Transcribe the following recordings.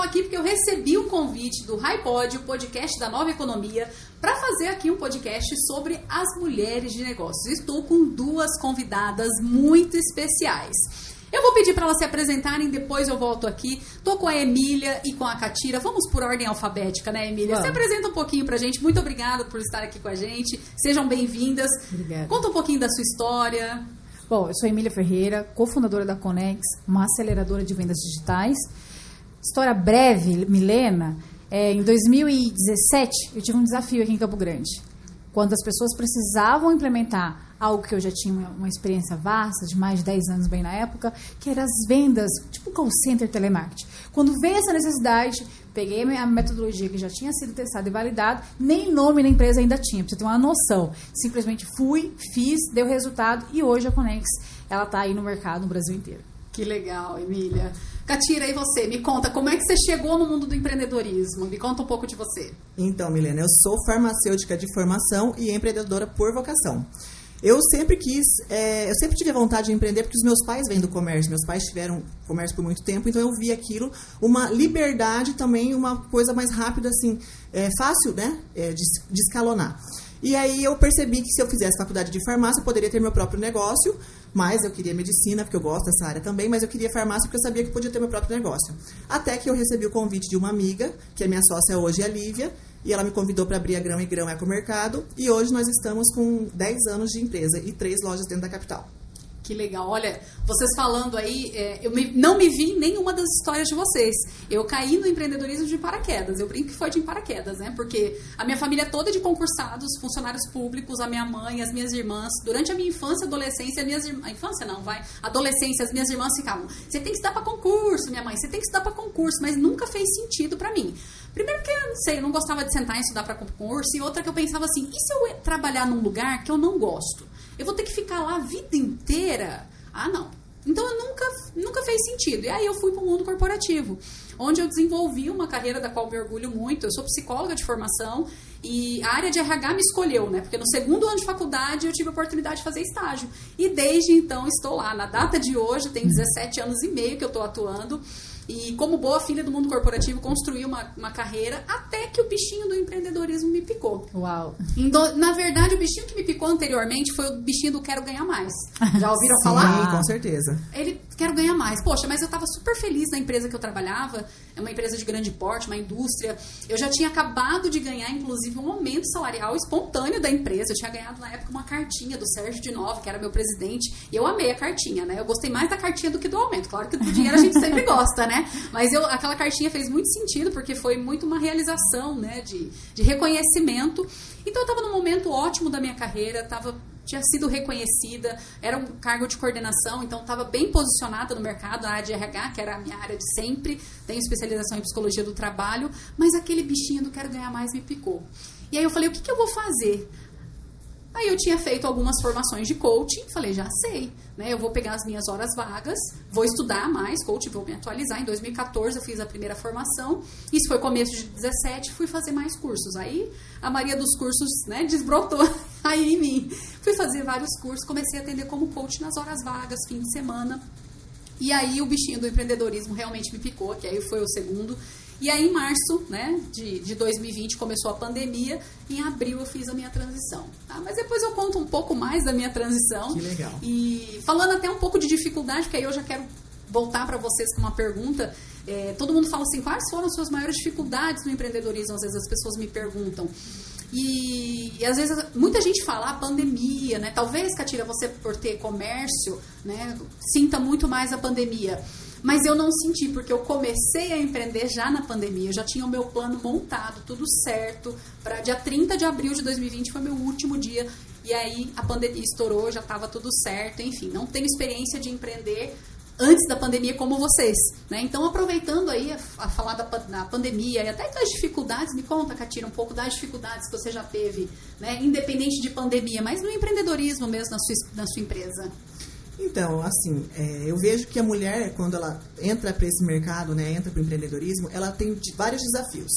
aqui porque eu recebi um convite do HiPod, o podcast da Nova Economia, para fazer aqui um podcast sobre as mulheres de negócios. Estou com duas convidadas muito especiais. Eu vou pedir para elas se apresentarem, depois eu volto aqui. Tô com a Emília e com a Catira. Vamos por ordem alfabética, né, Emília? Vamos. Se apresenta um pouquinho pra gente. Muito obrigada por estar aqui com a gente. Sejam bem-vindas. Obrigada. Conta um pouquinho da sua história. Bom, eu sou a Emília Ferreira, cofundadora da Conex, uma aceleradora de vendas digitais. História breve, Milena. Em 2017, eu tive um desafio aqui em Campo Grande. Quando as pessoas precisavam implementar algo que eu já tinha uma experiência vasta, de mais de 10 anos bem na época, que era as vendas, tipo call center telemarketing. Quando veio essa necessidade, peguei a metodologia que já tinha sido testada e validada, nem nome na empresa ainda tinha, pra você ter uma noção. Simplesmente fui, fiz, deu resultado e hoje a Conex, ela está aí no mercado no Brasil inteiro. Que legal, Emília. Catira, e você? Me conta, como é que você chegou no mundo do empreendedorismo? Me conta um pouco de você. Então, Milena, eu sou farmacêutica de formação e empreendedora por vocação. Eu sempre tive a vontade de empreender porque os meus pais vêm do comércio. Meus pais tiveram comércio por muito tempo, então eu vi aquilo, uma liberdade também, uma coisa mais rápida, assim, fácil, né, de escalonar. E aí eu percebi que se eu fizesse faculdade de farmácia, eu poderia ter meu próprio negócio, mas eu queria medicina, porque eu gosto dessa área também, mas eu queria farmácia porque eu sabia que eu podia ter meu próprio negócio. Até que eu recebi o convite de uma amiga, que é minha sócia hoje, a Lívia, e ela me convidou para abrir a Grão e Grão Ecomercado, e hoje nós estamos com 10 anos de empresa e 3 lojas dentro da capital. Que legal. Olha, vocês falando aí, não me vi em nenhuma das histórias de vocês. Eu caí no empreendedorismo de paraquedas. Eu brinco que foi de paraquedas, né? Porque a minha família é toda de concursados, funcionários públicos, a minha mãe, as minhas irmãs. Durante a minha infância e adolescência, adolescência, as minhas irmãs ficavam, você tem que estudar para concurso, minha mãe, você tem que estudar para concurso, mas nunca fez sentido para mim. Primeiro que, eu não sei, eu não gostava de sentar e estudar para concurso, e outra que eu pensava assim, e se eu trabalhar num lugar que eu não gosto? Eu vou ter que ficar lá a vida inteira? Ah, não. Então, eu nunca fez sentido. E aí, eu fui para o mundo corporativo, onde eu desenvolvi uma carreira da qual me orgulho muito. Eu sou psicóloga de formação e a área de RH me escolheu, né? Porque no segundo ano de faculdade, eu tive a oportunidade de fazer estágio. E desde então, estou lá. Na data de hoje, tem 17 anos e meio que eu estou atuando. E como boa filha do mundo corporativo, construí uma carreira até que o bichinho do empreendedorismo me picou. Uau! Então, na verdade, o bichinho que me picou anteriormente foi o bichinho do quero ganhar mais. Já ouviram Sim, falar? Sim, com certeza. Ele quero ganhar mais. Poxa, mas eu estava super feliz na empresa que eu trabalhava. É uma empresa de grande porte, uma indústria. Eu já tinha acabado de ganhar, inclusive, um aumento salarial espontâneo da empresa. Eu tinha ganhado, na época, uma cartinha do Sérgio de Nova, que era meu presidente. E eu amei a cartinha, né? Eu gostei mais da cartinha do que do aumento. Claro que do dinheiro a gente sempre gosta, né? Mas aquela cartinha fez muito sentido, porque foi muito uma realização, né, de reconhecimento. Então, eu estava num momento ótimo da minha carreira, tinha sido reconhecida, era um cargo de coordenação, então estava bem posicionada no mercado, na área de RH, que era a minha área de sempre, tenho especialização em psicologia do trabalho, mas aquele bichinho do quero ganhar mais me picou. E aí eu falei, o que eu vou fazer? Aí eu tinha feito algumas formações de coaching, falei, já sei, né? Eu vou pegar as minhas horas vagas, vou estudar mais coaching, vou me atualizar. Em 2014 eu fiz a primeira formação, isso foi começo de 2017, fui fazer mais cursos. Aí a maioria dos cursos, né, desbrotou aí em mim. Fui fazer vários cursos, comecei a atender como coach nas horas vagas, fim de semana. E aí o bichinho do empreendedorismo realmente me picou, que aí foi o segundo. E aí, em março, né, de 2020, começou a pandemia. Em abril, eu fiz a minha transição. Tá? Mas depois eu conto um pouco mais da minha transição. Que legal. E falando até um pouco de dificuldade, porque aí eu já quero voltar para vocês com uma pergunta. Todo mundo fala assim, quais foram as suas maiores dificuldades no empreendedorismo? Às vezes as pessoas me perguntam. E às vezes muita gente fala a pandemia, né? Talvez, Catira, você por ter comércio, né, sinta muito mais a pandemia. Mas eu não senti, porque eu comecei a empreender já na pandemia. Eu já tinha o meu plano montado, tudo certo. Para dia 30 de abril de 2020 foi meu último dia. E aí a pandemia estourou, já estava tudo certo. Enfim, não tenho experiência de empreender antes da pandemia como vocês, né? Então, aproveitando aí a falar da pandemia e até das dificuldades, me conta, Catira, um pouco das dificuldades que você já teve, né? Independente de pandemia, mas no empreendedorismo mesmo na sua empresa. Então, assim, eu vejo que a mulher, quando ela entra para esse mercado, né, entra para o empreendedorismo, ela tem vários desafios.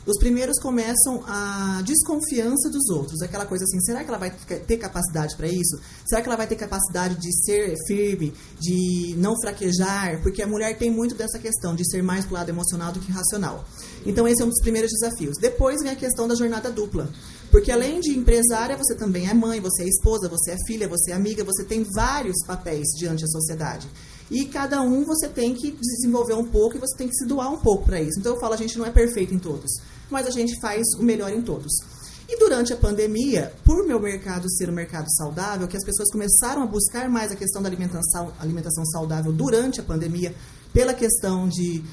Os primeiros começam a desconfiança dos outros. Aquela coisa assim, será que ela vai ter capacidade para isso? Será que ela vai ter capacidade de ser firme, de não fraquejar? Porque a mulher tem muito dessa questão de ser mais pro lado emocional do que racional. Então esse é um dos primeiros desafios. Depois vem a questão da jornada dupla. Porque além de empresária, você também é mãe, você é esposa, você é filha, você é amiga, você tem vários papéis diante da sociedade. E cada um você tem que desenvolver um pouco e você tem que se doar um pouco para isso. Então eu falo, a gente não é perfeito em todos, mas a gente faz o melhor em todos. E durante a pandemia, por meu mercado ser um mercado saudável, que as pessoas começaram a buscar mais a questão da alimentação saudável durante a pandemia, pela questão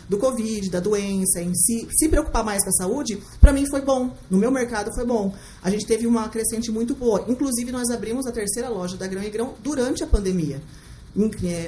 do Covid, da doença em si, se preocupar mais com a saúde, para mim foi bom. No meu mercado foi bom. A gente teve uma crescente muito boa. Inclusive, nós abrimos a 3ª loja da Grão e Grão durante a pandemia.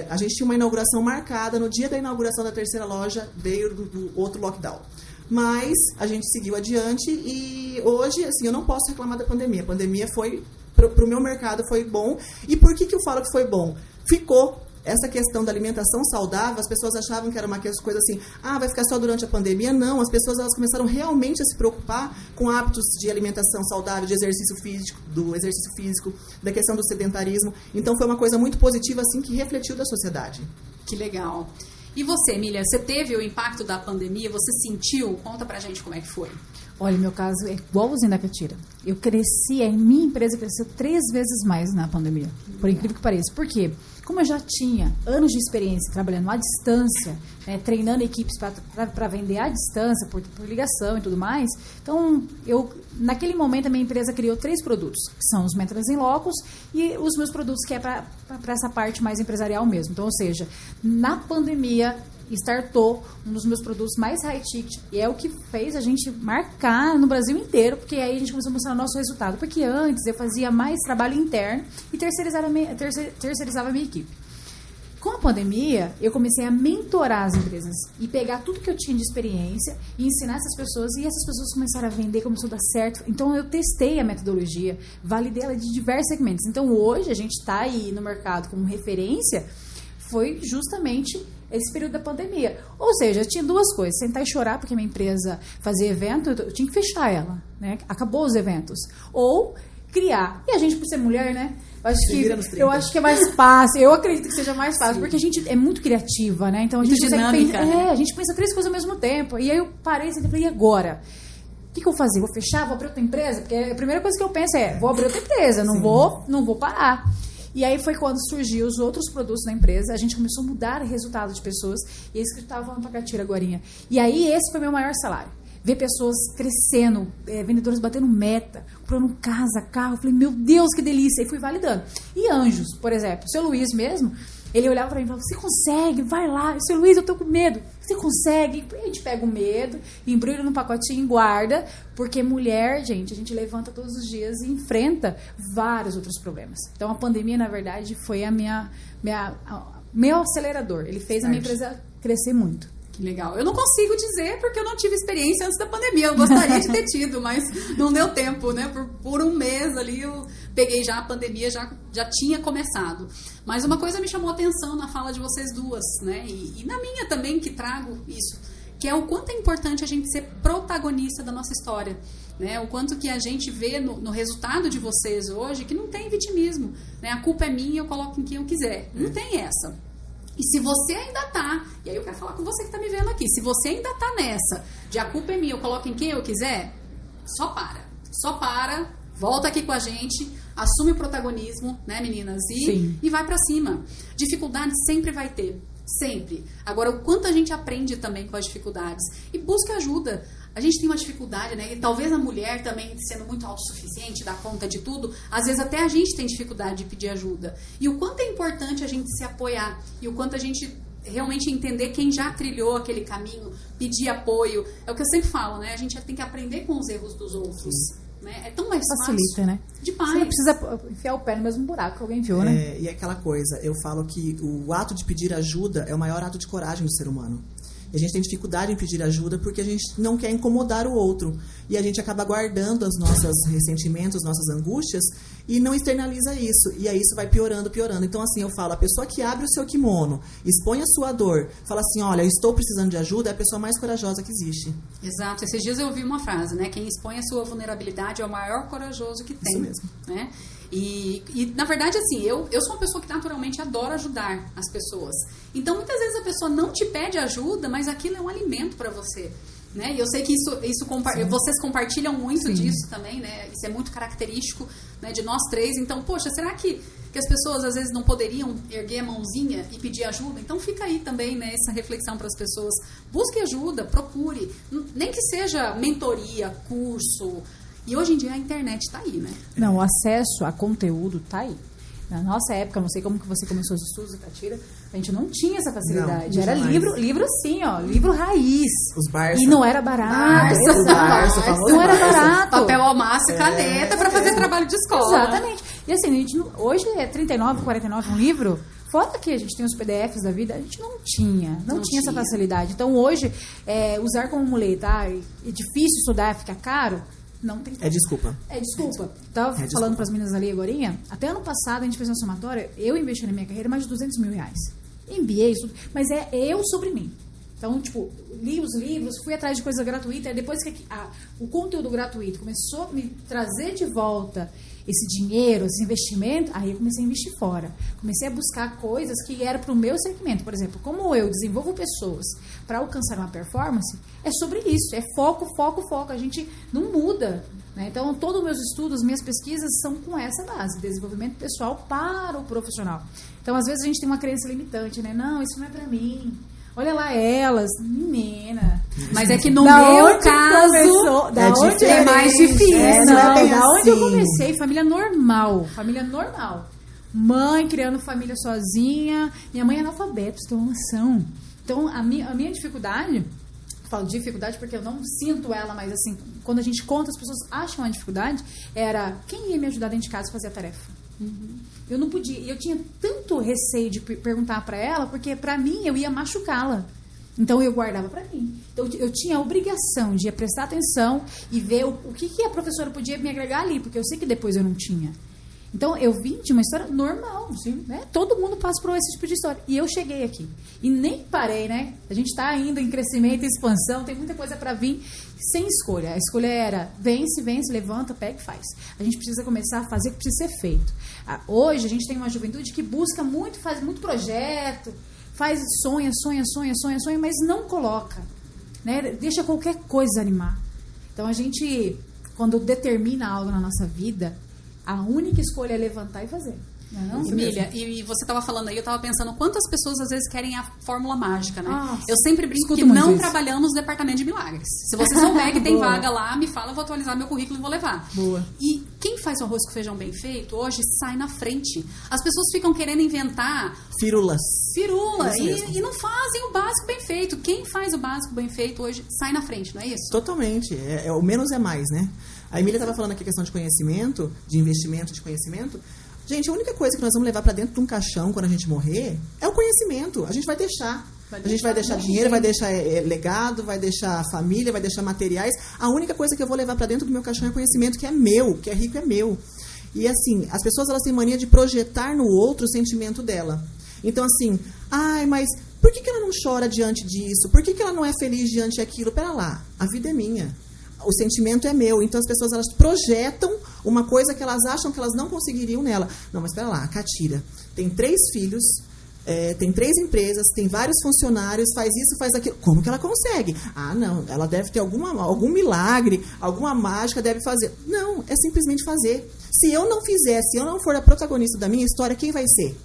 A gente tinha uma inauguração marcada. No dia da inauguração da 3ª loja, veio do outro lockdown. Mas a gente seguiu adiante e hoje, assim, eu não posso reclamar da pandemia. A pandemia foi, para o meu mercado, foi bom. E por que eu falo que foi bom? Ficou. Essa questão da alimentação saudável, as pessoas achavam que era uma coisa assim, vai ficar só durante a pandemia. Não, as pessoas elas começaram realmente a se preocupar com hábitos de alimentação saudável, de exercício físico, da questão do sedentarismo. Então foi uma coisa muito positiva assim que refletiu da sociedade. Que legal. E você, Emília, você teve o impacto da pandemia? Você sentiu? Conta pra gente como é que foi. Olha, meu caso é igualzinho da Catira. Eu cresci, a minha empresa cresceu 3 vezes mais na pandemia, por incrível que pareça. Por quê? Como eu já tinha anos de experiência trabalhando à distância, treinando equipes para vender à distância, por ligação e tudo mais, então, naquele momento, a minha empresa criou 3 produtos, que são os Mentras in Locus e os meus produtos, que é para essa parte mais empresarial mesmo. Então, ou seja, na pandemia, startou um dos meus produtos mais high ticket, e é o que fez a gente marcar no Brasil inteiro, porque aí a gente começou a mostrar o nosso resultado, porque antes eu fazia mais trabalho interno e terceirizava a minha equipe. Com a pandemia, eu comecei a mentorar as empresas e pegar tudo que eu tinha de experiência e ensinar essas pessoas, e essas pessoas começaram a vender, começou a dar certo. Então, eu testei a metodologia, validei ela de diversos segmentos. Então, hoje, a gente está aí no mercado como referência, foi justamente esse período da pandemia. Ou seja, eu tinha 2 coisas: sentar e chorar porque a minha empresa fazia evento, eu tinha que fechar ela, né? Acabou os eventos. Ou criar. E a gente, por ser mulher, né? Eu acho que é mais fácil. Eu acredito que seja mais fácil. Sim. Porque a gente é muito criativa, né? Então a gente dinâmica, a gente pensa 3 coisas ao mesmo tempo. E aí eu parei e falei, e agora? O que eu vou fazer? Vou fechar? Vou abrir outra empresa? Porque a primeira coisa que eu penso é, vou abrir outra empresa, não vou parar. E aí foi quando surgiu os outros produtos da empresa, a gente começou a mudar o resultado de pessoas, e é isso que eu estava falando pra Catira agorinha. E aí esse foi meu maior salário. Ver pessoas crescendo, vendedores batendo meta, comprando casa, carro. Eu falei, meu Deus, que delícia. E fui validando. E anjos, por exemplo, o seu Luiz mesmo, ele olhava pra mim e falava, você consegue, vai lá. Eu, seu Luiz, eu tô com medo. Você consegue. A gente pega o medo, embrulha num pacotinho e guarda, porque mulher, gente, a gente levanta todos os dias e enfrenta vários outros problemas. Então a pandemia, na verdade, foi meu acelerador. Ele fez a minha empresa crescer muito. Legal. Eu não consigo dizer porque eu não tive experiência antes da pandemia. Eu gostaria de ter tido, mas não deu tempo, né? Por um mês ali eu peguei já a pandemia, já tinha começado. Mas uma coisa me chamou a atenção na fala de vocês duas, né? E na minha também, que trago isso, que é o quanto é importante a gente ser protagonista da nossa história, né? O quanto que a gente vê no resultado de vocês hoje que não tem vitimismo, né? A culpa é minha, eu coloco em quem eu quiser. Não tem essa. E se você ainda tá, e aí eu quero falar com você que tá me vendo aqui, se você ainda tá nessa, de a culpa é minha, eu coloco em quem eu quiser, só para, volta aqui com a gente, assume o protagonismo, né, meninas, e vai pra cima. Dificuldade sempre vai ter, sempre. Agora, o quanto a gente aprende também com as dificuldades e busca ajuda. A gente tem uma dificuldade, né? E talvez a mulher também, sendo muito autossuficiente, dá conta de tudo, às vezes até a gente tem dificuldade de pedir ajuda. E o quanto é importante a gente se apoiar, e o quanto a gente realmente entender quem já trilhou aquele caminho, pedir apoio. É o que eu sempre falo, né? A gente tem que aprender com os erros dos outros. Né? É tão mais facilita, fácil. Né? Demais. Você não precisa enfiar o pé no mesmo buraco que alguém viu, né? E aquela coisa, eu falo que o ato de pedir ajuda é o maior ato de coragem do ser humano. E a gente tem dificuldade em pedir ajuda porque a gente não quer incomodar o outro. E a gente acaba guardando os nossos ressentimentos, nossas angústias e não externaliza isso. E aí isso vai piorando. Então, assim, eu falo, a pessoa que abre o seu kimono, expõe a sua dor, fala assim, olha, eu estou precisando de ajuda, é a pessoa mais corajosa que existe. Exato. Esses dias eu ouvi uma frase, né? Quem expõe a sua vulnerabilidade é o maior corajoso que tem. Isso mesmo. Né? E na verdade, assim, eu sou uma pessoa que naturalmente adora ajudar as pessoas. Então, muitas vezes a pessoa não te pede ajuda, mas aquilo é um alimento para você. Né? E eu sei que vocês compartilham muito disso também, né? Isso é muito característico, né, de nós três. Então, poxa, será que as pessoas às vezes não poderiam erguer a mãozinha e pedir ajuda? Então fica aí também, né, essa reflexão para as pessoas. Busque ajuda, procure. Nem que seja mentoria, curso. E hoje em dia a internet está aí, né? Não, o acesso a conteúdo está aí. Na nossa época, não sei como que você começou os estudos, Catira, a gente não tinha essa facilidade. Não, era livro assim, ó, livro raiz. Os Barça. E não era barato. Não era barato. Papel ao maço e caneta para fazer trabalho de escola. Exatamente. E assim, a gente hoje é R$39, R$49 um livro. Fora que a gente tem os PDFs da vida, a gente não tinha essa facilidade. Então hoje, usar como muleta, é difícil estudar, fica caro. Não tem. É desculpa. Tava falando para as meninas ali agorinha. Até ano passado a gente fez uma somatória. Eu investi na minha carreira mais de R$200 mil. MBA, mas é eu sobre mim. Então, tipo, li os livros, fui atrás de coisa gratuita. Depois que o conteúdo gratuito começou a me trazer de volta esse dinheiro, esse investimento, aí eu comecei a investir fora. Comecei a buscar coisas que eram para o meu segmento. Por exemplo, como eu desenvolvo pessoas para alcançar uma performance, é sobre isso. É foco. A gente não muda. Né? Então, todos os meus estudos, minhas pesquisas são com essa base. Desenvolvimento pessoal para o profissional. Então, às vezes a gente tem uma crença limitante, né? Não, isso não é para mim. Olha lá elas, menina. Mas é que no meu caso é mais difícil. Da onde eu assim. comecei, família normal. Mãe criando família sozinha. Minha mãe é analfabeta, você tem uma noção. Então, a minha dificuldade, falo dificuldade porque eu não sinto ela, mas assim, quando a gente conta, as pessoas acham a dificuldade, era quem ia me ajudar dentro de casa a fazer a tarefa. Eu não podia, eu tinha tanto receio de perguntar para ela, porque para mim eu ia machucá-la. Então eu guardava para mim. Então eu tinha a obrigação de prestar atenção e ver o que a professora podia me agregar ali, porque eu sei que depois eu não tinha. Então eu vim de uma história normal, sim, né? Todo mundo passa por esse tipo de história. E eu cheguei aqui. E nem parei, né? A gente está ainda em crescimento e expansão, tem muita coisa para vir sem escolha. A escolha era vence, levanta, pega e faz. A gente precisa começar a fazer o que precisa ser feito. Hoje a gente tem uma juventude que busca muito, faz muito projeto, sonha, mas não coloca, né? Deixa qualquer coisa animar. Então a gente, quando determina algo na nossa vida, a única escolha é levantar e fazer. Não, Emília, e você estava falando aí, eu estava pensando quantas pessoas às vezes querem a fórmula mágica, né? Nossa, eu sempre brinco que não trabalhamos no departamento de milagres. Se você souber que tem vaga lá, me fala, eu vou atualizar meu currículo e vou levar. Boa. E quem faz o arroz com feijão bem feito, hoje sai na frente. As pessoas ficam querendo inventar... Firula. E não fazem o básico bem feito. Quem faz o básico bem feito hoje sai na frente, não é isso? Totalmente. O menos é mais, né? A Emília estava falando aqui a questão de conhecimento, de investimento de conhecimento. Gente, a única coisa que nós vamos levar para dentro de um caixão quando a gente morrer é o conhecimento. A gente vai deixar. A gente vai deixar dinheiro, vai deixar legado, vai deixar família, vai deixar materiais. A única coisa que eu vou levar para dentro do meu caixão é conhecimento, que é meu, que é rico, é meu. E assim, as pessoas elas têm mania de projetar no outro o sentimento dela. Então assim, mas por que ela não chora diante disso? Por que ela não é feliz diante daquilo? Pera lá, a vida é minha. O sentimento é meu. Então as pessoas elas projetam uma coisa que elas acham que elas não conseguiriam nela. Não, mas espera lá, a Catira tem 3 filhos, tem 3 empresas, tem vários funcionários, faz isso, faz aquilo. Como que ela consegue? Não, ela deve ter algum milagre, alguma mágica deve fazer. Não, é simplesmente fazer. Se eu não fizer, se eu não for a protagonista da minha história, quem vai ser?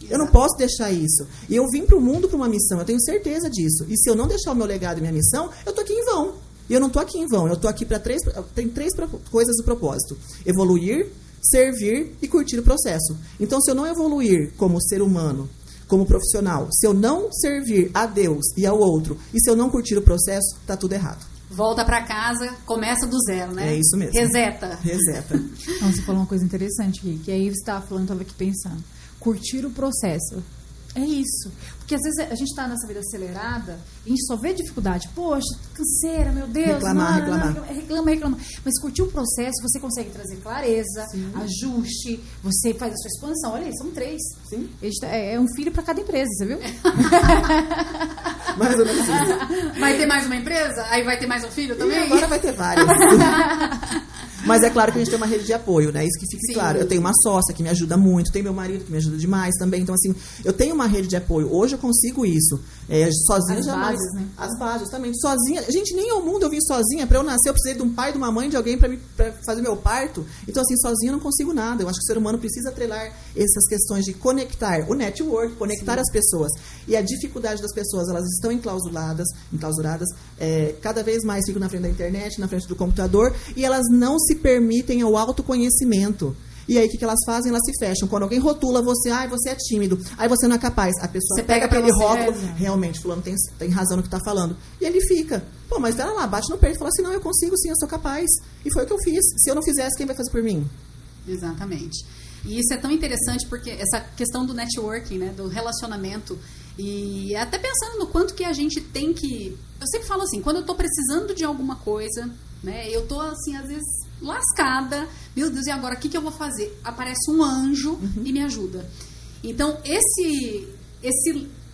Eu não posso deixar isso. E eu vim para o mundo para uma missão, eu tenho certeza disso. E se eu não deixar o meu legado e minha missão, eu estou aqui em vão. E eu não estou aqui em vão, eu estou aqui para 3 coisas do propósito. Evoluir, servir e curtir o processo. Então, se eu não evoluir como ser humano, como profissional, se eu não servir a Deus e ao outro, e se eu não curtir o processo, está tudo errado. Volta para casa, começa do zero, né? É isso mesmo. Reseta. Não, você falou uma coisa interessante aqui, que aí você estava falando, estava aqui pensando. Curtir o processo. É isso. Porque às vezes a gente está nessa vida acelerada e a gente só vê dificuldade. Poxa, canseira, meu Deus. Reclamar. Reclama. Mas curtir o processo, você consegue trazer clareza, ajuste, você faz a sua expansão. Olha aí, são 3. Sim. É um filho para cada empresa, você viu? Mais ou menos isso. Vai ter mais uma empresa? Aí vai ter mais um filho também? E agora vai ter várias. Mas é claro que a gente tem uma rede de apoio, né? Isso que fique claro. Eu tenho uma sócia que me ajuda muito, tem meu marido que me ajuda demais também. Então, assim, eu tenho uma rede de apoio. Hoje eu consigo isso. Sozinha As jamais. bases, né? As bases, justamente. Sozinha. Gente, nem ao mundo eu vim sozinha. Pra eu nascer, eu precisei de um pai, de uma mãe, de alguém pra fazer meu parto. Então, assim, sozinha eu não consigo nada. Eu acho que o ser humano precisa atrelar essas questões de conectar o network, conectar as pessoas. E a dificuldade das pessoas, elas estão enclausuradas, cada vez mais ficam na frente da internet, na frente do computador, e elas não se permitem ao autoconhecimento. E aí, o que elas fazem? Elas se fecham. Quando alguém rotula você, você é tímido, você não é capaz. A pessoa você pega pra aquele você, rótulo, realmente, fulano tem razão no que está falando. E ele fica. Pô, mas ela lá, bate no peito e fala assim, não, eu consigo sim, eu sou capaz. E foi o que eu fiz. Se eu não fizesse, quem vai fazer por mim? Exatamente. E isso é tão interessante porque essa questão do networking, né, do relacionamento, e até pensando no quanto que a gente tem que... Eu sempre falo assim, quando eu estou precisando de alguma coisa, né, eu estou assim, às vezes, lascada, meu Deus, e agora, o que eu vou fazer? Aparece um anjo e me ajuda. Então,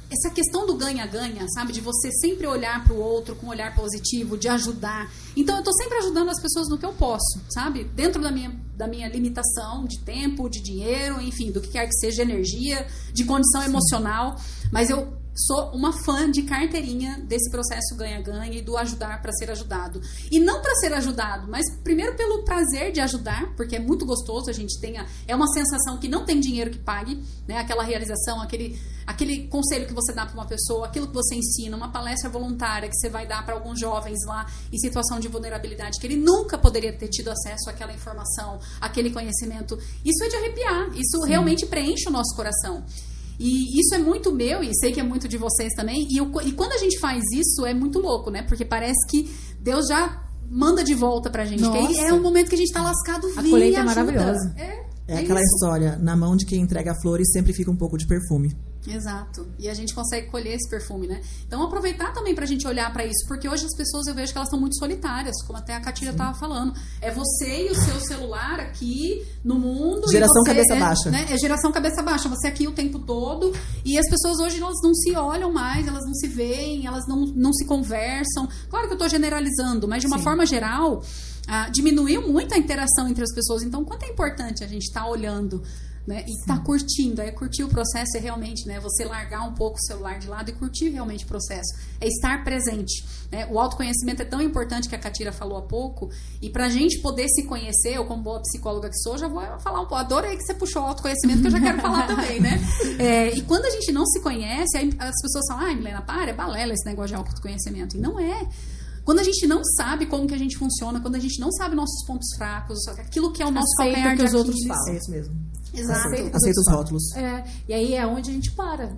essa questão do ganha-ganha, sabe? De você sempre olhar para o outro com um olhar positivo, de ajudar. Então, eu estou sempre ajudando as pessoas no que eu posso, sabe? Dentro da minha limitação de tempo, de dinheiro, enfim, do que quer que seja, de energia, de condição emocional. Mas eu sou uma fã de carteirinha desse processo ganha-ganha e do ajudar para ser ajudado. E não para ser ajudado, mas primeiro pelo prazer de ajudar, porque é muito gostoso, a gente é uma sensação que não tem dinheiro que pague, né? Aquela realização, aquele conselho que você dá para uma pessoa, aquilo que você ensina, uma palestra voluntária que você vai dar para alguns jovens lá em situação de vulnerabilidade, que ele nunca poderia ter tido acesso àquela informação, àquele conhecimento. Isso é de arrepiar, isso realmente preenche o nosso coração. E isso é muito meu, e sei que é muito de vocês também. E quando a gente faz isso, é muito louco, né? Porque parece que Deus já manda de volta pra gente. Que aí é um momento que a gente tá lascado, a colheita é maravilhosa. É aquela história, na mão de quem entrega flores sempre fica um pouco de perfume. Exato. E a gente consegue colher esse perfume, né? Então, aproveitar também pra gente olhar pra isso, porque hoje as pessoas, eu vejo que elas estão muito solitárias, como até a Catira estava falando. É você e o seu celular aqui no mundo. Geração e você, cabeça baixa. Né? É geração cabeça baixa. Você aqui o tempo todo. E as pessoas hoje, elas não se olham mais, elas não se veem, elas não se conversam. Claro que eu tô generalizando, mas de uma forma geral, diminuiu muito a interação entre as pessoas. Então, quanto é importante a gente estar olhando, né, e tá curtindo, curtir o processo é realmente, né, você largar um pouco o celular de lado e curtir realmente o processo, é estar presente, né? O autoconhecimento é tão importante que a Catira falou há pouco, e pra gente poder se conhecer, eu como boa psicóloga que sou, já vou falar um pouco, adorei que você puxou o autoconhecimento, que eu já quero falar também, né? E quando a gente não se conhece, aí as pessoas falam, Milena, é balela esse negócio de autoconhecimento, e não é. Quando a gente não sabe como que a gente funciona, quando a gente não sabe nossos pontos fracos, aquilo que é o nosso calcanhar de os outros Aquiles. falam. É isso mesmo. Exato. Aceita os rótulos. E aí é onde a gente para.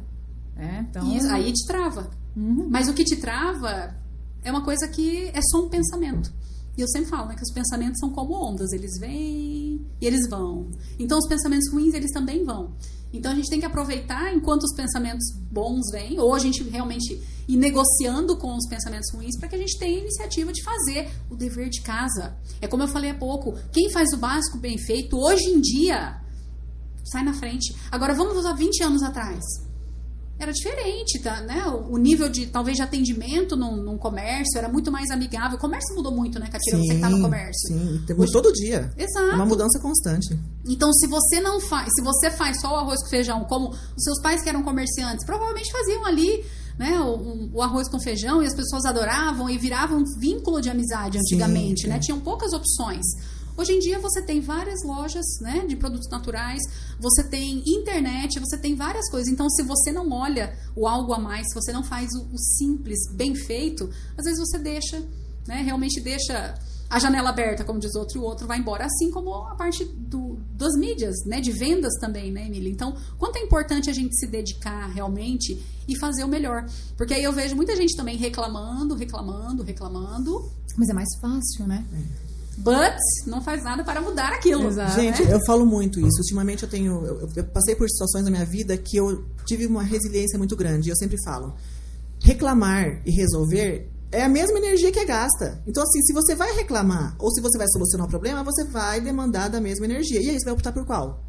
Então... Isso, aí te trava. Mas o que te trava é uma coisa que é só um pensamento. E eu sempre falo, né, que os pensamentos são como ondas. Eles vêm e eles vão. Então, os pensamentos ruins, eles também vão. Então, a gente tem que aproveitar enquanto os pensamentos bons vêm, ou a gente realmente ir negociando com os pensamentos ruins, para que a gente tenha a iniciativa de fazer o dever de casa. É como eu falei há pouco, quem faz o básico bem feito, hoje em dia, sai na frente. Agora, vamos usar 20 anos atrás. Era diferente, tá, né? O nível de, talvez, de atendimento num comércio era muito mais amigável. O comércio mudou muito, né, Catira? Você que tá no comércio. Sim, temos todo dia. Exato. É uma mudança constante. Então, se você faz só o arroz com feijão, como os seus pais que eram comerciantes, provavelmente faziam ali, né, o arroz com feijão, e as pessoas adoravam e viravam um vínculo de amizade antigamente, né? Tinham poucas opções. Hoje em dia você tem várias lojas, né, de produtos naturais, você tem internet, você tem várias coisas. Então, se você não olha o algo a mais, se você não faz o simples bem feito, às vezes você deixa, né, realmente deixa a janela aberta, como diz outro, e o outro vai embora. Assim como a parte das mídias, né, de vendas também, né, Emília? Então, quanto é importante a gente se dedicar realmente e fazer o melhor. Porque aí eu vejo muita gente também reclamando. Mas é mais fácil, né? but não faz nada para mudar aquilo. Exato. Gente, eu falo muito isso. Ultimamente eu passei por situações na minha vida que eu tive uma resiliência muito grande. E eu sempre falo, reclamar e resolver é a mesma energia que é gasta. Então, assim, se você vai reclamar ou se você vai solucionar o problema, você vai demandar da mesma energia. E aí, você vai optar por qual?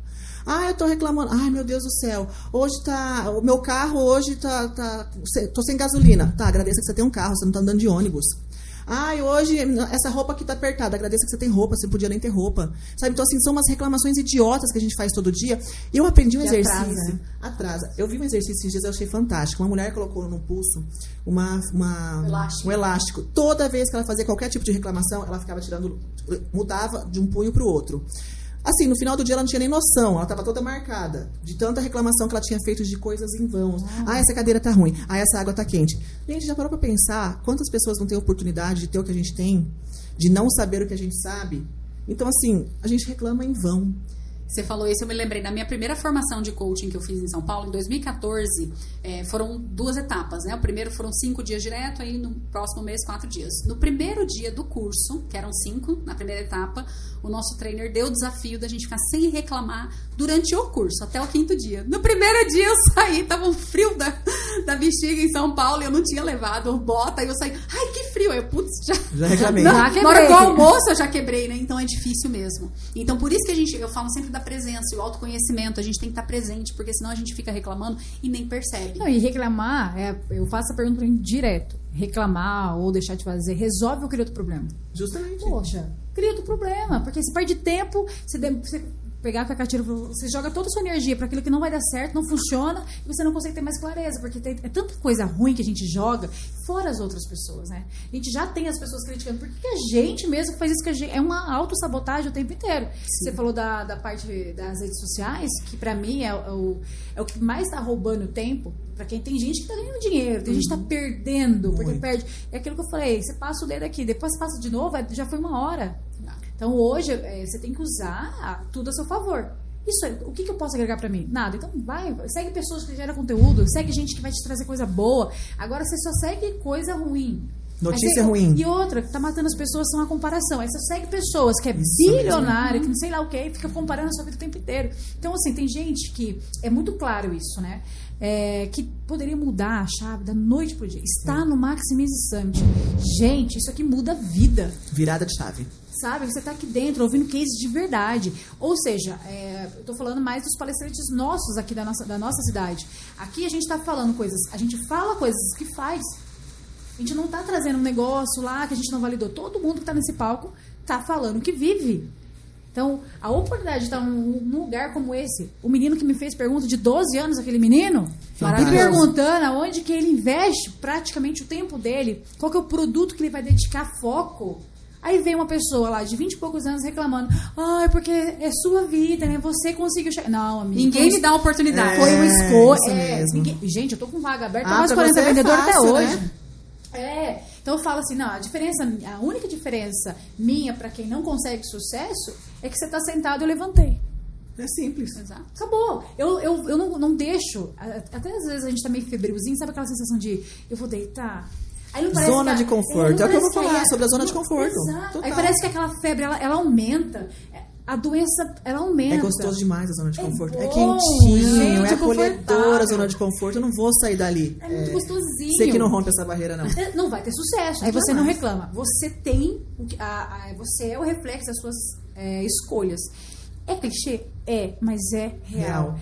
Eu tô reclamando. Ai, meu Deus do céu. Hoje tá... O meu carro hoje tô sem gasolina. Tá, agradeça que você tem um carro, você não tá andando de ônibus. Hoje essa roupa aqui tá apertada. Agradeça que você tem roupa, você podia nem ter roupa. Sabe? Então, assim, são umas reclamações idiotas que a gente faz todo dia. E eu aprendi um exercício. Atrasa. Eu vi um exercício esses dias, eu achei fantástico. Uma mulher colocou no pulso um elástico. Toda vez que ela fazia qualquer tipo de reclamação, ela ficava mudava de um punho pro outro. Assim, no final do dia ela não tinha nem noção, ela estava toda marcada de tanta reclamação que ela tinha feito de coisas em vão. Essa cadeira tá ruim, essa água tá quente. Gente, já parou para pensar quantas pessoas não têm oportunidade de ter o que a gente tem, de não saber o que a gente sabe? Então, assim, a gente reclama em vão. Você falou isso, eu me lembrei. Na minha primeira formação de coaching que eu fiz em São Paulo, em 2014, foram 2 etapas, né? O primeiro foram 5 dias direto, aí no próximo mês, 4 dias. No primeiro dia do curso, que eram 5, na primeira etapa, o nosso trainer deu o desafio da gente ficar sem reclamar durante o curso, até o 5º dia. No primeiro dia eu saí, tava um frio da bexiga em São Paulo, e eu não tinha levado bota, e eu saí, ai, que frio! Aí eu, putz, já reclamei. Na hora do almoço eu já quebrei, né? Então é difícil mesmo. Então por isso que eu falo sempre da presença e o autoconhecimento, a gente tem que estar presente, porque senão a gente fica reclamando e nem percebe. Não, e reclamar, eu faço a pergunta pra mim direto. Reclamar ou deixar de fazer, resolve ou cria outro problema? Justamente. Poxa, cria outro problema, porque você perde tempo, você pegar com a catira, você joga toda a sua energia para aquilo que não vai dar certo, não funciona, e você não consegue ter mais clareza, porque é tanta coisa ruim que a gente joga, fora as outras pessoas, né? A gente já tem as pessoas criticando, porque a gente mesmo faz isso, é uma autossabotagem o tempo inteiro. Sim. Você falou da parte das redes sociais, que pra mim é o que mais tá roubando o tempo, pra quem tem gente que tá ganhando dinheiro, tem gente que tá perdendo, porque perde. É aquilo que eu falei, você passa o dedo aqui, depois você passa de novo, já foi 1 hora. Então, hoje, você tem que usar tudo a seu favor. Isso aí, o que eu posso agregar pra mim? Nada. Então, segue pessoas que geram conteúdo, segue gente que vai te trazer coisa boa. Agora, você só segue coisa ruim. Notícia ruim. E outra, que tá matando as pessoas são a comparação. Aí você segue pessoas que é bilionária, que não sei lá o que, e fica comparando a sua vida o tempo inteiro. Então, assim, tem gente que... É muito claro isso, né? Que poderia mudar a chave da noite pro dia. Está no Maximize Summit. Gente, isso aqui muda a vida. Virada de chave. Sabe, você está aqui dentro ouvindo cases de verdade. Ou seja, eu estou falando mais dos palestrantes nossos aqui da nossa cidade. Aqui a gente está falando coisas, a gente fala coisas que faz. A gente não está trazendo um negócio lá que a gente não validou. Todo mundo que está nesse palco está falando que vive. Então, a oportunidade de estar num lugar como esse, o menino que me fez pergunta de 12 anos, aquele menino, me perguntando aonde que ele investe praticamente o tempo dele, qual que é o produto que ele vai dedicar foco. Aí vem uma pessoa lá de 20 e poucos anos reclamando, porque é sua vida, né? Você conseguiu chegar. Não, amigo. Ninguém me dá oportunidade. Foi uma escolha. Gente, eu tô com vaga aberta, mais 40 vendedores até hoje. Né? Então eu falo assim, não, a única diferença minha pra quem não consegue sucesso é que você tá sentado e eu levantei. É simples. Exato. Acabou. Eu não deixo, até às vezes a gente tá meio febrilzinho, sabe aquela sensação de eu vou deitar? Aí não parece zona de conforto. É o que eu vou falar sobre a zona de conforto. Exato. Total. Aí parece que aquela febre, ela aumenta. A doença, ela aumenta. É gostoso demais a zona de conforto. Bom, é quentinho, gente, é acolhedora a zona de conforto. Eu não vou sair dali. É muito gostosinho. Sei que não rompe essa barreira, não. Não vai ter sucesso. Aí você não reclama. Você tem... você é o reflexo das suas escolhas. É clichê? Mas é real.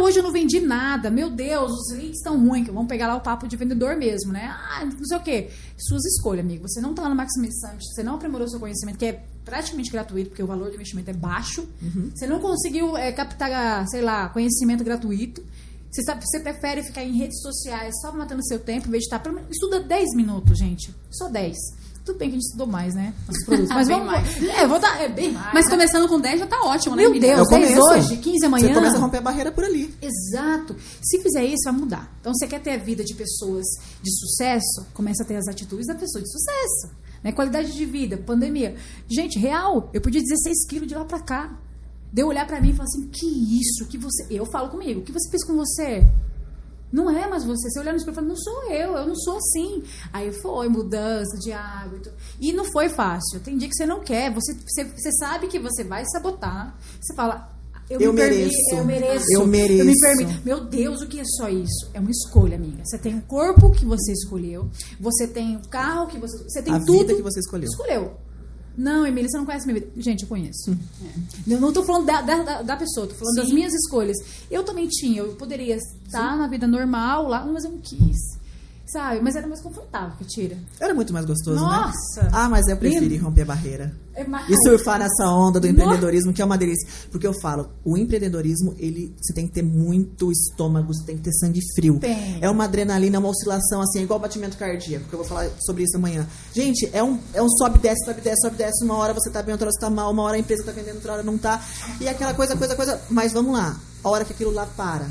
Hoje eu não vendi nada. Meu Deus, os leads estão ruins. Vamos pegar lá o papo de vendedor mesmo, né? Não sei o quê. Suas escolhas, amigo. Você não está lá no Maximize Summit, você não aprimorou seu conhecimento, que é praticamente gratuito, porque o valor do investimento é baixo. Uhum. Você não conseguiu captar, sei lá, conhecimento gratuito. Você prefere ficar em redes sociais só matando seu tempo, em vez de estar... Estuda 10 minutos, gente. Só 10. Tudo bem que a gente estudou mais, né? Os produtos. Mas vamos mais. Bem mais. Mas começando com 10 já tá ótimo, né? Meu Deus, 10 hoje, 15 amanhã. Você começa a romper a barreira por ali. Exato. Se fizer isso, vai mudar. Então, você quer ter a vida de pessoas de sucesso, começa a ter as atitudes da pessoa de sucesso. Né? Qualidade de vida, pandemia. Gente, real, eu perdi 16 quilos de lá pra cá. De eu olhar pra mim e falar assim, que isso? Que você... Eu falo comigo, o que você fez com você? Não é mais você olhar no espelho e fala, não sou eu não sou assim. Aí foi mudança de hábito. E não foi fácil. Tem dia que você não quer, você sabe que você vai sabotar. Você fala, eu mereço. Eu me permito. Meu Deus, o que é só isso? É uma escolha, amiga. Você tem o corpo que você escolheu, você tem o carro que você tem tudo. A vida que você escolheu. Não, Emília, você não conhece minha vida. Gente, eu conheço. Eu não tô falando da pessoa, tô falando das minhas escolhas. Eu também eu poderia estar na vida normal lá, mas eu não quis. Sabe? Mas era mais confortável, Catira. Era muito mais gostoso, Nossa! né? Ah, mas eu prefiro romper a barreira. E surfar nessa onda do empreendedorismo, que é uma delícia. Porque eu falo, o empreendedorismo, você tem que ter muito estômago, você tem que ter sangue frio. É uma adrenalina, uma oscilação, assim, é igual batimento cardíaco, que eu vou falar sobre isso amanhã. Gente, é um sobe, desce, sobe, desce, sobe, desce. Uma hora você tá bem, outra hora você tá mal, uma hora a empresa tá vendendo, outra hora não tá. E aquela coisa. Mas vamos lá, a hora que aquilo lá para,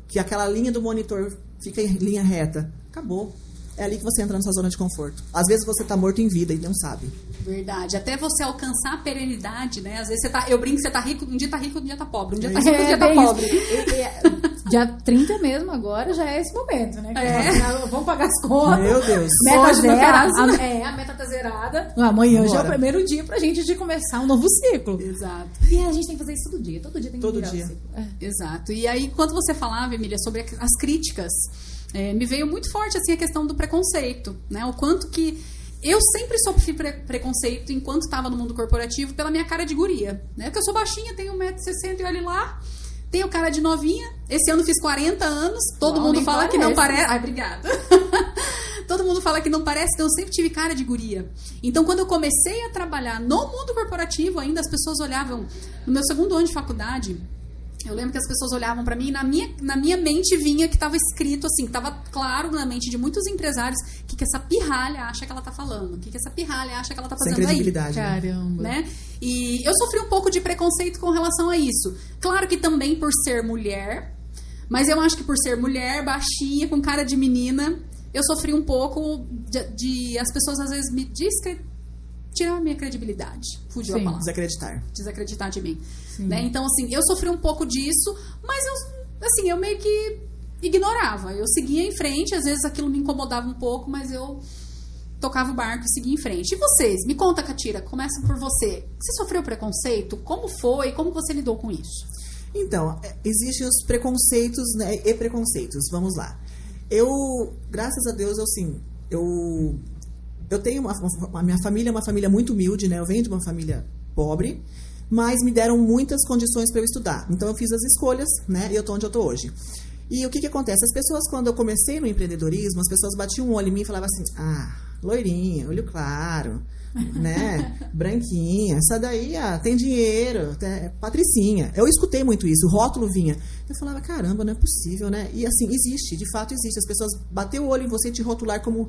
que aquela linha do monitor fica em linha reta, acabou. É ali que você entra na sua zona de conforto. Às vezes você tá morto em vida e não sabe. Verdade. Até você alcançar a perenidade, né? Às vezes eu brinco que você tá rico, um dia tá rico, um dia tá pobre. Um dia tá rico, um dia tá pobre. Dia 30 mesmo, agora já é esse momento, né? Vamos pagar as contas. Meu Deus. Meta zero. A meta tá zerada. Amanhã já é o primeiro dia pra gente de começar um novo ciclo. Exato. E a gente tem que fazer isso todo dia. Todo dia tem que virar o ciclo. Exato. E aí, quando você falava, Emília, sobre as críticas, me veio muito forte assim a questão do preconceito, né? O quanto que eu sempre sofri preconceito enquanto estava no mundo corporativo pela minha cara de guria, né? Porque eu sou baixinha, tenho 1,60 m e olha lá, tenho cara de novinha. Esse ano fiz 40 anos, todo mundo fala que não parece. Ai, obrigada. Todo mundo fala que não parece, então eu sempre tive cara de guria. Então, quando eu comecei a trabalhar no mundo corporativo, ainda as pessoas olhavam, no meu segundo ano de faculdade, eu lembro que as pessoas olhavam pra mim e na minha mente vinha que tava escrito assim, que tava claro na mente de muitos empresários o que essa pirralha acha que ela tá falando, o que essa pirralha acha que ela tá fazendo aí. Sem credibilidade, Caramba. Né? E eu sofri um pouco de preconceito com relação a isso. Claro que também por ser mulher, mas eu acho que por ser mulher, baixinha, com cara de menina, eu sofri um pouco de as pessoas às vezes me tirar a minha credibilidade. Fugiu a palavra. Desacreditar de mim. Né? Então, assim, eu sofri um pouco disso, mas eu meio que ignorava. Eu seguia em frente, às vezes aquilo me incomodava um pouco, mas eu tocava o barco e seguia em frente. E vocês? Me conta, Catira, começa por você. Você sofreu preconceito? Como foi? Como você lidou com isso? Então, existem os preconceitos, né, e preconceitos. Vamos lá. Graças a Deus, eu tenho a minha família é uma família muito humilde, né? Eu venho de uma família pobre, mas me deram muitas condições para eu estudar. Então, eu fiz as escolhas, né? E eu tô onde eu tô hoje. E o que acontece? As pessoas, quando eu comecei no empreendedorismo, as pessoas batiam um olho em mim e falavam assim, loirinha, olho claro, né? Branquinha, essa daí tem dinheiro, patricinha. Eu escutei muito isso, o rótulo vinha. Eu falava, caramba, não é possível, né? E assim, existe, de fato existe. As pessoas bateram o olho em você e te rotular como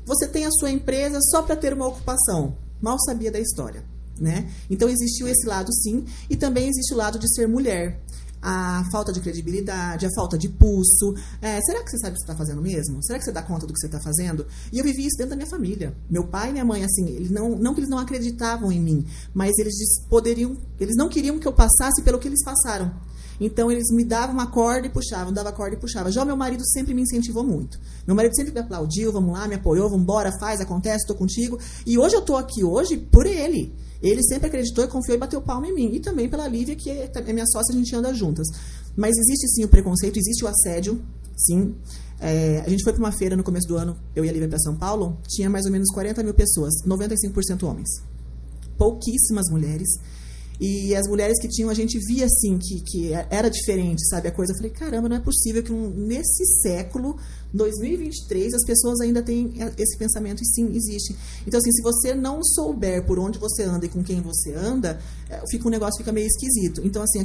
você tem a sua empresa só para ter uma ocupação. Mal sabia da história, né? Então existiu esse lado, sim, e também existe o lado de ser mulher. A falta de credibilidade, a falta de pulso. Será que você sabe o que você está fazendo mesmo? Será que você dá conta do que você está fazendo? E eu vivi isso dentro da minha família. Meu pai e minha mãe, assim, não que eles não acreditavam em mim, mas eles não queriam que eu passasse pelo que eles passaram. Então, eles me davam uma corda e puxavam, dava corda e puxava. Já o meu marido sempre me incentivou muito. Meu marido sempre me aplaudiu, vamos lá, me apoiou, vamos embora, faz, acontece, estou contigo. E hoje eu estou aqui hoje por ele. Ele sempre acreditou e confiou e bateu palma em mim. E também pela Lívia, que é minha sócia, a gente anda juntas. Mas existe sim o preconceito, existe o assédio, sim. A gente foi para uma feira no começo do ano, eu e a Lívia para São Paulo, tinha mais ou menos 40 mil pessoas, 95% homens. Pouquíssimas mulheres. E as mulheres que tinham, a gente via assim, que era diferente, sabe? A coisa, eu falei, caramba, não é possível que nesse século, 2023, as pessoas ainda têm esse pensamento, e sim, existe. Então, assim, se você não souber por onde você anda e com quem você anda, o negócio fica meio esquisito. Então, assim,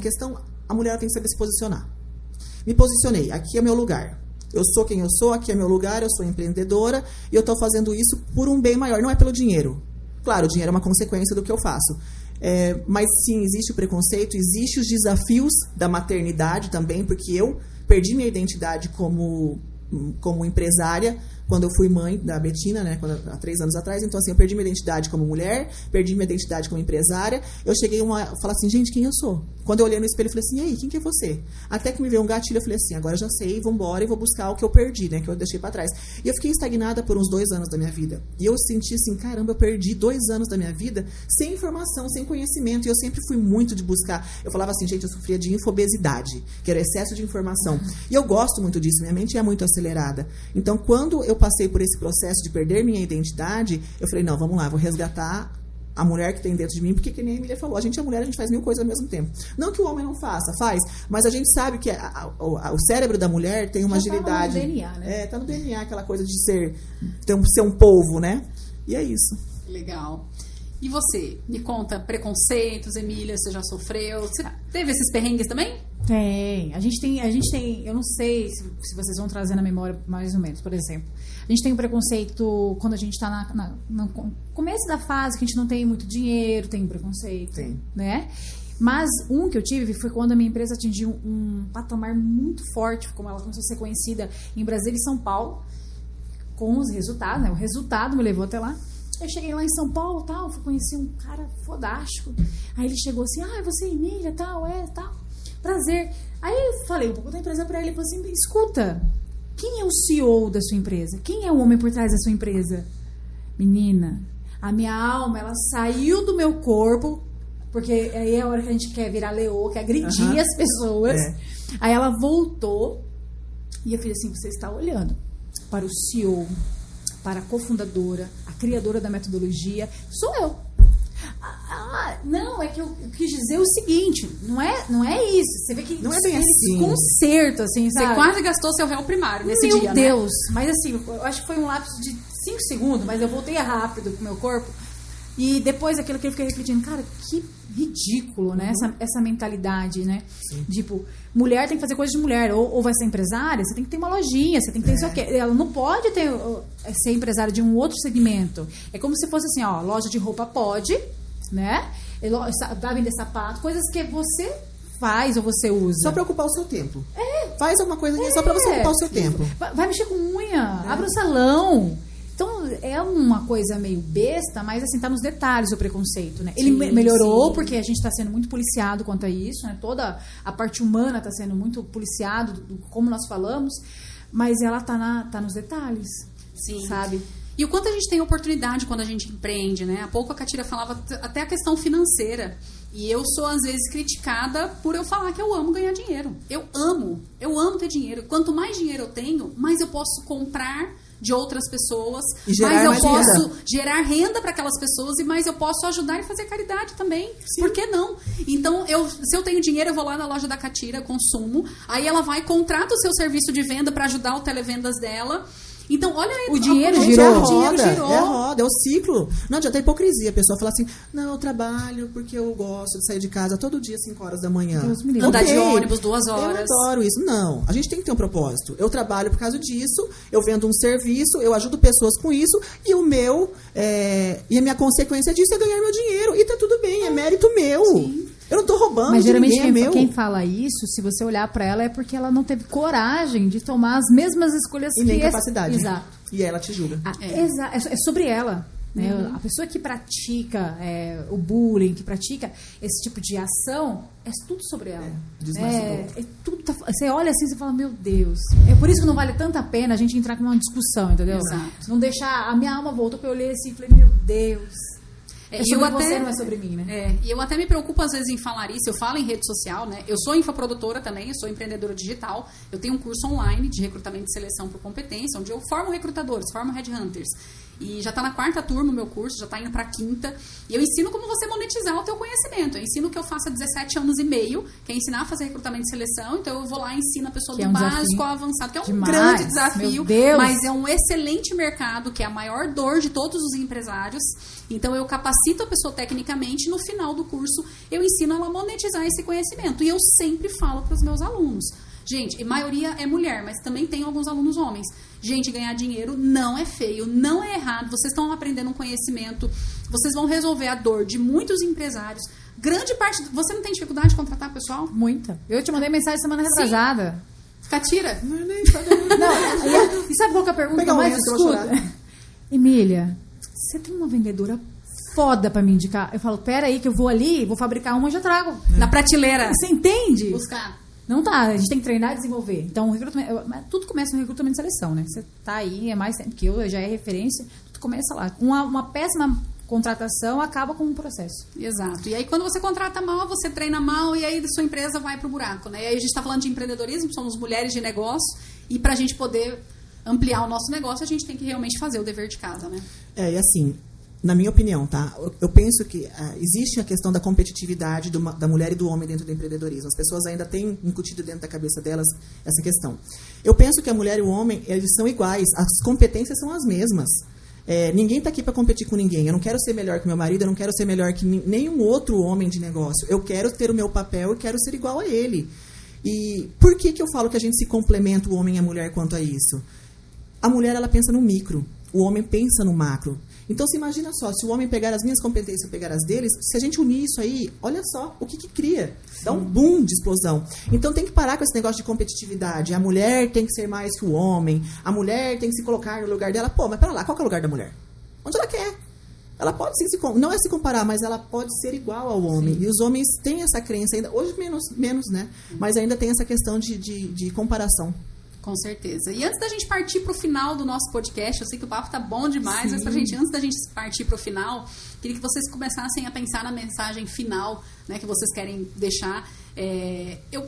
a mulher tem que saber se posicionar. Me posicionei, aqui é meu lugar. Eu sou quem eu sou, aqui é meu lugar, eu sou empreendedora, e eu estou fazendo isso por um bem maior, não é pelo dinheiro. Claro, o dinheiro é uma consequência do que eu faço. Mas sim, existe o preconceito, existe os desafios da maternidade também, porque eu perdi minha identidade como empresária quando eu fui mãe da Betina, né, há 3 anos atrás. Então, assim, eu perdi minha identidade como mulher, perdi minha identidade como empresária. Eu cheguei a falar assim, gente, quem eu sou? Quando eu olhei no espelho, eu falei assim, e aí, quem que é você? Até que me veio um gatilho, eu falei assim, agora eu já sei, vou embora e vou buscar o que eu perdi, né, que eu deixei pra trás. E eu fiquei estagnada por uns 2 anos da minha vida. E eu senti assim, caramba, eu perdi 2 anos da minha vida sem informação, sem conhecimento. E eu sempre fui muito de buscar. Eu falava assim, gente, eu sofria de infobesidade, que era excesso de informação. E eu gosto muito disso, minha mente é muito acelerada. Então, quando eu passei por esse processo de perder minha identidade, eu falei, não, vamos lá, vou resgatar a mulher que tem dentro de mim, porque que nem a Emília falou, a gente é mulher, a gente faz 1000 coisas ao mesmo tempo. Não que o homem não faça, faz, mas a gente sabe que o cérebro da mulher tem uma agilidade. Tá no DNA, né? Tá no DNA, aquela coisa de ser um polvo, né? E é isso. Legal. E você? Me conta, preconceitos, Emília, você já sofreu? Você teve esses perrengues também? Tem. A gente tem, eu não sei se vocês vão trazer na memória mais ou menos, por exemplo. A gente tem um preconceito quando a gente está no começo da fase, que a gente não tem muito dinheiro, tem um preconceito. Tem. Né? Mas um que eu tive foi quando a minha empresa atingiu um patamar muito forte, como ela começou a ser conhecida em Brasília e São Paulo, com os resultados, né? O resultado me levou até lá. Eu cheguei lá em São Paulo, tal, fui conhecer um cara fodástico. Aí ele chegou assim, você é Emília, tal, tal. Prazer. Aí eu falei um pouco da empresa pra ele, ele falou assim, escuta, quem é o CEO da sua empresa? Quem é o homem por trás da sua empresa? Menina, a minha alma, ela saiu do meu corpo, porque aí é a hora que a gente quer virar leoa, quer agredir as pessoas. Aí ela voltou e eu falei assim, você está olhando para o CEO, para a cofundadora, a criadora da metodologia, sou eu. Não, é que eu quis dizer o seguinte, não é isso. Você vê que não é bem assim. Desconcerto, assim, sabe? Você quase gastou seu réu primário nesse dia, Meu Deus, né? Mas assim, eu acho que foi um lapso de 5 segundos, mas eu voltei rápido com o meu corpo. E depois daquilo que eu fiquei refletindo, cara, que ridículo, né? Essa mentalidade, né? Sim. Tipo, mulher tem que fazer coisa de mulher. Ou vai ser empresária, você tem que ter uma lojinha, você tem que ter isso aqui. Ela não pode ser empresária de um outro segmento. É como se fosse assim, loja de roupa pode, né? Vai vender sapato, coisas que você faz ou você usa. Só pra ocupar o seu tempo. Faz alguma coisinha só pra você ocupar o seu tempo. Vai mexer com unha, abre um salão. Então, é uma coisa meio besta, mas assim, tá nos detalhes o preconceito, né? Ele melhorou porque a gente está sendo muito policiado quanto a isso, né? Toda a parte humana está sendo muito policiado, como nós falamos, mas ela tá nos detalhes, sabe? E o quanto a gente tem oportunidade quando a gente empreende, né? Há pouco a Catira falava até a questão financeira. E eu sou, às vezes, criticada por eu falar que eu amo ganhar dinheiro. Eu amo ter dinheiro. Quanto mais dinheiro eu tenho, mais eu posso comprar de outras pessoas, mais eu posso gerar renda para aquelas pessoas e mais eu posso ajudar e fazer caridade também. Sim. Por que não? Então, se eu tenho dinheiro, eu vou lá na loja da Catira, consumo, aí ela vai e contrata o seu serviço de venda para ajudar o televendas dela. Então, olha aí. O dinheiro girou. É a roda, é o ciclo. Não adianta a hipocrisia. A pessoa fala assim, não, eu trabalho porque eu gosto de sair de casa todo dia 5 horas da manhã. Andar de ônibus 2 horas. Eu adoro isso. Não, a gente tem que ter um propósito. Eu trabalho por causa disso, eu vendo um serviço, eu ajudo pessoas com isso, e e a minha consequência disso é ganhar meu dinheiro. E tá tudo bem, é mérito meu. Sim. Eu não tô roubando. Mas geralmente ninguém, quem fala isso, se você olhar para ela, é porque ela não teve coragem de tomar as mesmas escolhas e nem capacidade. Exato. E ela te julga. É sobre ela. Né? A pessoa que pratica o bullying, que pratica esse tipo de ação, é tudo sobre ela. Você olha assim e fala, meu Deus. É por isso que não vale tanta a pena a gente entrar com uma discussão, entendeu? Exato. Não deixar. A minha alma voltou para eu olhar assim e falei, meu Deus. Você, não é sobre mim, né? E eu até me preocupo às vezes em falar isso. Eu falo em rede social, né? Eu sou infoprodutora também, eu sou empreendedora digital. Eu tenho um curso online de recrutamento e seleção por competência, onde eu formo recrutadores, formo headhunters. E já está na 4ª turma o meu curso, já está indo para a 5ª. E eu ensino como você monetizar o teu conhecimento. Eu ensino o que eu faço há 17 anos e meio, que é ensinar a fazer recrutamento e seleção. Então eu vou lá e ensino a pessoa do básico ao avançado, que é um grande desafio. Mas é um excelente mercado, que é a maior dor de todos os empresários. Então eu capacito a pessoa tecnicamente, no final do curso eu ensino ela a monetizar esse conhecimento. E eu sempre falo para os meus alunos, gente, a maioria é mulher, mas também tem alguns alunos homens. Gente, ganhar dinheiro não é feio, não é errado. Vocês estão aprendendo um conhecimento, vocês vão resolver a dor de muitos empresários. Grande parte... Você não tem dificuldade de contratar pessoal? Muita. Eu te mandei mensagem semana retrasada. Catira. Não, e sabe qual que é a pergunta que eu mais escuto? Emília, você tem uma vendedora foda pra me indicar? Eu falo, pera aí que eu vou ali, vou fabricar uma e já trago. Na prateleira. Você entende? Buscar. Não tá, a gente tem que treinar e desenvolver. Então, tudo começa no recrutamento e seleção, né? Você tá aí, é mais tempo que eu, já é referência, tudo começa lá. Uma péssima contratação acaba com um processo. Exato. E aí, quando você contrata mal, você treina mal e aí sua empresa vai pro buraco, né? E aí a gente tá falando de empreendedorismo, somos mulheres de negócio e pra gente poder ampliar o nosso negócio, a gente tem que realmente fazer o dever de casa, né? E assim, na minha opinião, tá? Eu penso que existe a questão da competitividade da mulher e do homem dentro do empreendedorismo. As pessoas ainda têm incutido dentro da cabeça delas essa questão. Eu penso que a mulher e o homem, eles são iguais. As competências são as mesmas. Ninguém está aqui para competir com ninguém. Eu não quero ser melhor que meu marido, eu não quero ser melhor que nenhum outro homem de negócio. Eu quero ter o meu papel, eu quero ser igual a ele. E por que eu falo que a gente se complementa, o homem e a mulher, quanto a isso? A mulher, ela pensa no micro. O homem pensa no macro. Então, se imagina só, se o homem pegar as minhas competências e pegar as deles, se a gente unir isso aí, olha só, o que cria? Dá um boom de explosão. Então, tem que parar com esse negócio de competitividade. A mulher tem que ser mais que o homem. A mulher tem que se colocar no lugar dela. Pô, mas pera lá, qual que é o lugar da mulher? Onde ela quer. Ela pode sim, não é se comparar, mas ela pode ser igual ao homem. Sim. E os homens têm essa crença ainda, hoje menos, né? Mas ainda tem essa questão de comparação. Com certeza. E antes da gente partir para o final do nosso podcast, eu sei que o papo tá bom demais, Sim. mas antes da gente partir para o final, queria que vocês começassem a pensar na mensagem final, né, que vocês querem deixar.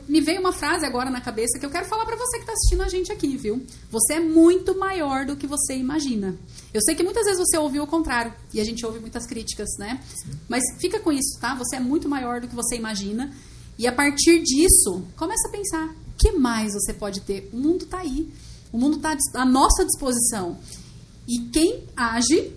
Me veio uma frase agora na cabeça que eu quero falar para você que está assistindo a gente aqui, viu? Você é muito maior do que você imagina. Eu sei que muitas vezes você ouviu o contrário, e a gente ouve muitas críticas, né? Sim. Mas fica com isso, tá? Você é muito maior do que você imagina. E a partir disso, começa a pensar. O que mais você pode ter? O mundo está aí. O mundo está à nossa disposição. E quem age,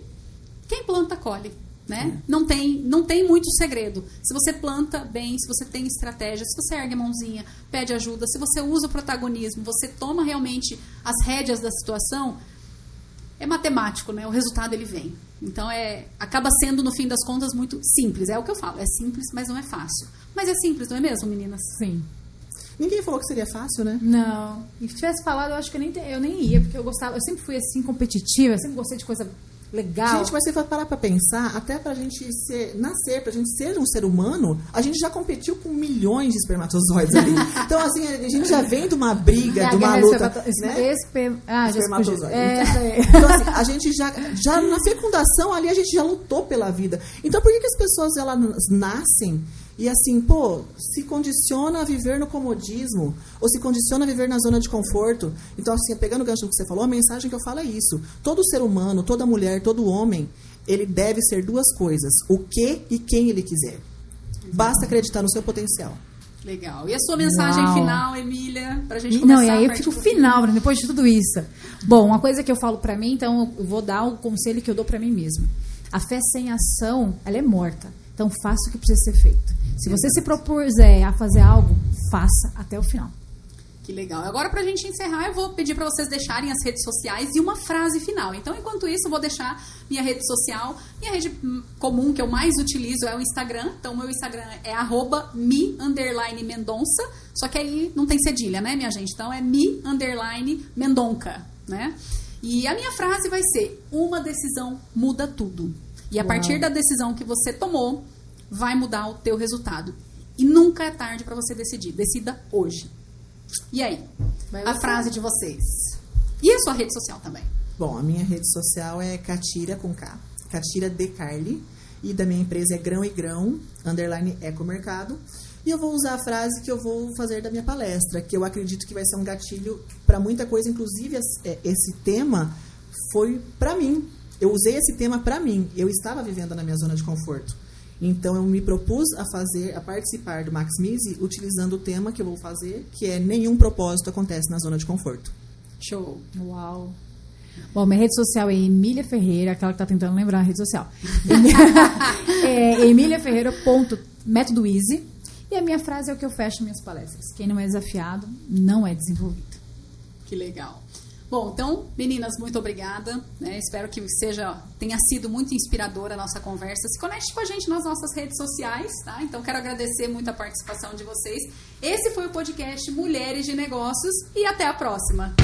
quem planta, colhe. Né? Não tem muito segredo. Se você planta bem, se você tem estratégia, se você ergue a mãozinha, pede ajuda, se você usa o protagonismo, você toma realmente as rédeas da situação, é matemático, né? O resultado ele vem. Então acaba sendo, no fim das contas, muito simples. É o que eu falo, é simples, mas não é fácil. Mas é simples, não é mesmo, meninas? Sim. Ninguém falou que seria fácil, né? Não. E se tivesse falado, eu acho que eu nem ia, porque eu sempre fui assim, competitiva, eu sempre gostei de coisa legal. Gente, mas você vai parar pra pensar, até pra gente nascer, pra gente ser um ser humano, a gente já competiu com milhões de espermatozoides ali. Então, assim, a gente já vem de uma briga, de uma luta. Espermatozoide. Então, assim, a gente já na fecundação ali, a gente já lutou pela vida. Então, por que as pessoas, elas nascem e assim, se condiciona a viver no comodismo, ou se condiciona a viver na zona de conforto? Então, assim, pegando o gancho que você falou, a mensagem que eu falo é isso. Todo ser humano, toda mulher, todo homem, ele deve ser duas coisas: o que e quem ele quiser. Basta acreditar no seu potencial. Legal. E a sua mensagem final, Emília, pra gente começar? Não, e aí eu fico final, depois de tudo isso. Bom, uma coisa que eu falo pra mim, então eu vou dar o conselho que eu dou pra mim mesma. A fé sem ação, ela é morta. Então faça o que precisa ser feito. Se você se propuser a fazer algo, faça até o final. Que legal. Agora, pra gente encerrar, eu vou pedir pra vocês deixarem as redes sociais e uma frase final. Então, enquanto isso, eu vou deixar minha rede social. Minha rede comum que eu mais utilizo é o Instagram. Então, meu Instagram é @me_mendonça. Só que aí não tem cedilha, né, minha gente? Então, é me_mendonca, né? E a minha frase vai ser: uma decisão muda tudo. E a partir da decisão que você tomou, vai mudar o teu resultado. E nunca é tarde para você decidir. Decida hoje. E aí? A frase de vocês. E a sua rede social também? Bom, a minha rede social é Catira com K. Catira de Carli. E da minha empresa é Grão e Grão, _ecomercado. E eu vou usar a frase que eu vou fazer da minha palestra, que eu acredito que vai ser um gatilho para muita coisa. Inclusive, esse tema foi para mim. Eu usei esse tema para mim. Eu estava vivendo na minha zona de conforto. Então, eu me propus a participar do Maximize utilizando o tema que eu vou fazer, que é: nenhum propósito acontece na zona de conforto. Show. Uau. Bom, minha rede social é Emília Ferreira, aquela que está tentando lembrar a rede social. Emiliaferreira.método easy. E a minha frase é o que eu fecho minhas palestras: quem não é desafiado, não é desenvolvido. Que legal. Bom, então, meninas, muito obrigada. Espero que tenha sido muito inspiradora a nossa conversa. Se conecte com a gente nas nossas redes sociais, tá? Então, quero agradecer muito a participação de vocês. Esse foi o podcast Mulheres de Negócios e até a próxima.